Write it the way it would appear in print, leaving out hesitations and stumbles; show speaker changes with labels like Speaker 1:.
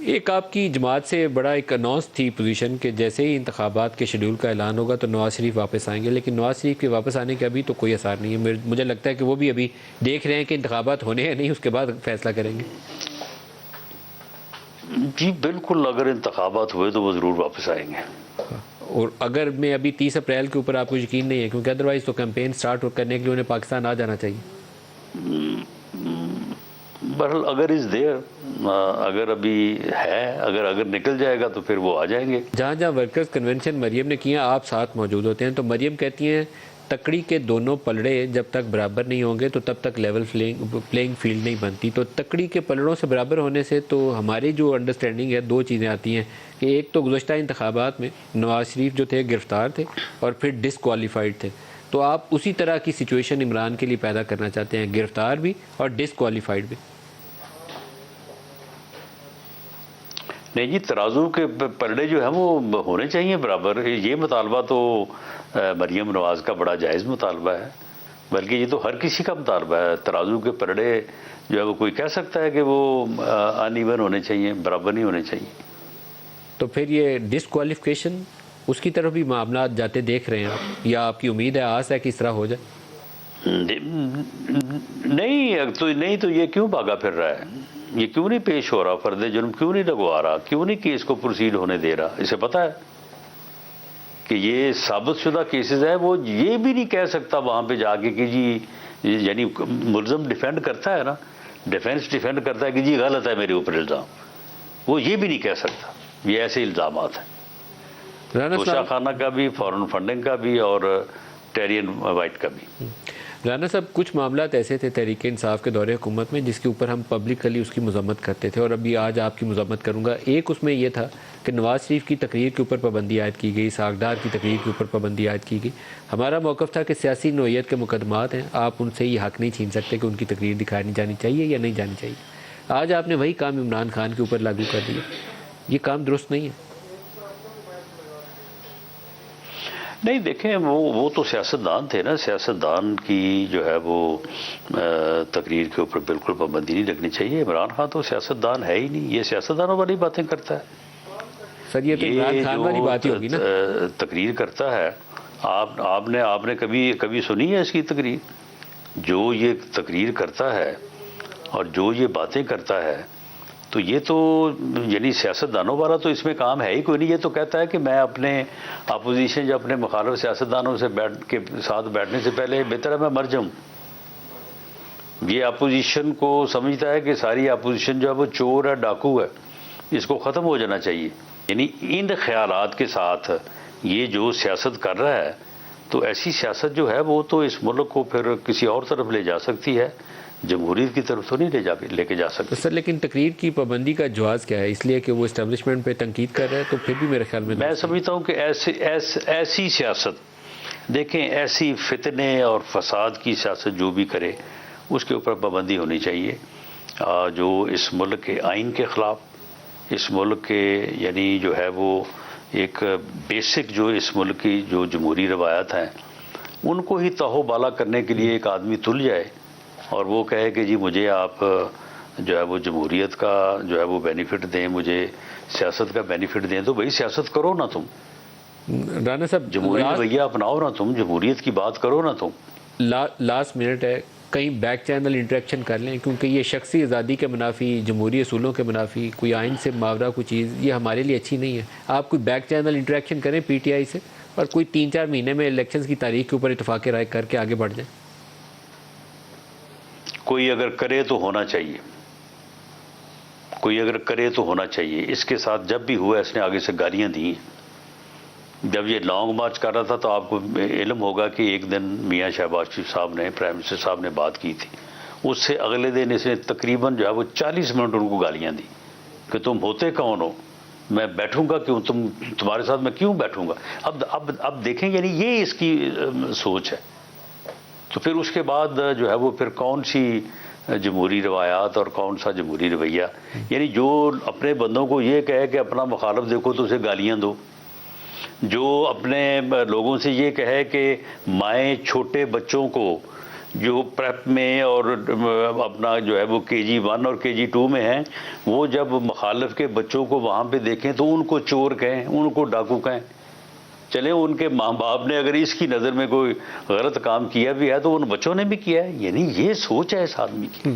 Speaker 1: एक आपकी जमात से बड़ा एक अनाउंस थी पोजीशन कि जैसे ही इंतखाबात के शेड्यूल का ऐलान होगा तो नवाज़ शरीफ वापस आएंगे, लेकिन नवाज़ शरीफ के वापस आने का अभी तो कोई असर नहीं है। मुझे लगता है कि वो भी अभी देख रहे हैं कि इंतखाबात होने हैं नहीं, उसके बाद फैसला करेंगे।
Speaker 2: जी बिल्कुल, अगर इंतखाबात हुए तो वो ज़रूर वापस आएंगे।
Speaker 1: और अगर मैं अभी 30 अप्रैल के ऊपर आपको यकीन नहीं है, क्योंकि अदरवाइज़ तो कैंपेन स्टार्ट करने के लिए उन्हें पाकिस्तान आ जाना चाहिए।
Speaker 2: बहरहाल अगर इस देर अगर अभी है, अगर निकल जाएगा तो फिर वो आ जाएंगे।
Speaker 1: जहाँ जहाँ वर्कर्स कन्वेंशन मरियम ने किया, आप साथ मौजूद होते हैं, तो मरियम कहती हैं तकड़ी के दोनों पलड़े जब तक बराबर नहीं होंगे तो तब तक लेवल प्लेइंग फील्ड नहीं बनती। तो तकड़ी के पलड़ों से बराबर होने से तो हमारी जो अंडरस्टैंडिंग है, दो चीज़ें आती हैं कि एक तो गुज़श्ता इंतखाबात में नवाज़ शरीफ जो थे गिरफ़्तार थे और फिर डिसक्वालीफाइड थे। तो आप उसी तरह की सिचुएशन इमरान के लिए पैदा करना चाहते हैं, गिरफ़्तार भी और डिसक्वालीफाइड भी।
Speaker 2: नहीं जी, तराजू के पलड़े जो हैं वो होने चाहिए बराबर। ये मुतालबा तो मरियम नवाज़ का बड़ा जायज़ मुतालबा है, बल्कि ये तो हर किसी का मुतालबा है। तराजू के पलड़े जो है वो कोई कह सकता है कि वो अनइवन होने चाहिए, बराबर नहीं होने चाहिए।
Speaker 1: तो फिर ये डिसक्वालिफिकेशन उसकी तरफ भी मामला जाते देख रहे हैं आप, या आपकी उम्मीद है, आस है कि इस तरह हो जाए?
Speaker 2: नहीं तो ये क्यों भागा फिर रहा है, ये क्यों नहीं पेश हो रहा, फर्द जुर्म क्यों नहीं लगवा रहा, क्यों नहीं केस को प्रोसीड होने दे रहा? इसे पता है कि ये साबित शुदा केसेस है। वो ये भी नहीं कह सकता वहां पे जाके कि जी, यानी मुलजम डिफेंड करता है ना, डिफेंस डिफेंड करता है कि जी गलत है मेरे ऊपर इल्ज़ाम, वो ये भी नहीं कह सकता। ये ऐसे इल्ज़ाम है तोशा खाना का भी, फॉरेन फंडिंग का भी और टेरियन वाइट का भी।
Speaker 1: राना साहब, कुछ मामला ऐसे थे तहरीक इंसाफ के दौरे हुकूमत में जिसके ऊपर हम पब्लिकली उसकी मजम्मत करते थे, और अभी आज आपकी मजम्मत करूँगा। एक उसमें यह था कि नवाज़ शरीफ की तकरीर के ऊपर पाबंदी आयद की गई, सागदार की तकरीर के ऊपर पाबंदी आयद की गई। हमारा मौक़िफ़ था कि सियासी नोयत के मुकदमात हैं, आप उनसे ये हक़ नहीं छीन सकते कि उनकी तकरीर दिखाई नहीं जानी चाहिए या नहीं जानी चाहिए। आज आपने वही काम इमरान खान के ऊपर लागू कर दिया, ये काम दुरुस्त नहीं है।
Speaker 2: नहीं देखें, वो तो सियासतदान थे ना, सियासतदान की जो है वो तकरीर के ऊपर बिल्कुल पाबंदी नहीं लगनी चाहिए। इमरान खान तो सियासतदान है ही नहीं, ये सियासतदानों वाली बातें करता है।
Speaker 1: सर ये तो इमरान खान वाली बात ही होगी ना।
Speaker 2: तकरीर करता है, आपने कभी सुनी है इसकी तकरीर? जो ये तकरीर करता है और जो ये बातें करता है, तो ये तो यानी सियासतदानों वाला तो इसमें काम है ही कोई नहीं। ये तो कहता है कि मैं अपने अपोजिशन या अपने मुखालिफ सियासतदानों से साथ बैठने से पहले बेहतर है मैं मर जाऊं। ये अपोजिशन को समझता है कि सारी अपोजिशन जो है वो चोर है, डाकू है, इसको ख़त्म हो जाना चाहिए। यानी इन ख्यालात के साथ ये जो सियासत कर रहा है, तो ऐसी सियासत जो है वो तो इस मुल्क को फिर किसी और तरफ ले जा सकती है, जमहूरियत की तरफ तो नहीं लेके जा सकते।
Speaker 1: तो सर लेकिन तकरीर की पाबंदी का जवाज़ क्या है? इसलिए कि वो इस्टेब्लिशमेंट पे तनकीद कर रहे हैं, तो फिर भी मेरे ख्याल में
Speaker 2: मैं समझता हूँ कि ऐसी सियासत, देखें ऐसी फितने और फसाद की सियासत जो भी करे उसके ऊपर पाबंदी होनी चाहिए, जो इस मुल्क के आइन के ख़िलाफ़, इस मुल्क के यानी जो है वो एक बेसिक जो इस मुल्क की जो जमहूरी रवायात हैं उनको ही तहोबाला करने के लिए एक आदमी तुल जाए और वो कहे कि जी मुझे आप जो है वो जमहूरियत का जो है वो बेनिफिट दें, मुझे सियासत का बेनिफिट दें, तो भाई सियासत करो ना तुम,
Speaker 1: राना साहब
Speaker 2: जमहूरी रवैया अपनाओ ना तुम, जमहूरियत की बात करो ना तुम।
Speaker 1: लास्ट मिनट है, कहीं बैक चैनल इंटरेक्शन कर लें, क्योंकि ये शख्सी आज़ादी के मुनाफी, जमहूरी असूलों के मुनाफी, कोई आइन से मावरा कोई चीज़, ये हमारे लिए अच्छी नहीं है। आप कोई बैक चैनल इंटरेक्शन करें PTI से और कोई 3-4 महीने में इलेक्शन की तारीख के ऊपर इतफाक़ राय करके आगे बढ़ जाए।
Speaker 2: कोई अगर करे तो होना चाहिए, कोई अगर करे तो होना चाहिए। इसके साथ जब भी हुआ इसने आगे से गालियां दी। जब ये लॉन्ग मार्च कर रहा था तो आपको इल्म होगा कि एक दिन मियां शहबाज शरीफ साहब ने, प्राइम मिनिस्टर साहब ने बात की थी, उससे अगले दिन इसने तकरीबन जो है वो 40 मिनट उनको गालियां दी कि तुम होते कौन हो, मैं बैठूंगा क्यों, तुम्हारे साथ मैं क्यों बैठूंगा। अब देखें, यानी ये इसकी सोच है। तो फिर उसके बाद जो है वो फिर कौन सी जमहूरी रवायात और कौन सा जमहूरी रवैया, यानी जो अपने बंदों को ये कहे कि अपना मुखालिफ देखो तो उसे गालियां दो, जो अपने लोगों से ये कहे कि माएँ छोटे बच्चों को जो प्रेप में और अपना जो है वो KG1 और KG2 में हैं, वो जब मुखालिफ के बच्चों को वहाँ पे देखें तो उनको चोर कहें, उनको डाकू कहें। चले उनके माँ बाप ने अगर इसकी नज़र में कोई गलत काम किया भी है तो उन बच्चों ने भी किया है, यानी ये सोच है इस आदमी की।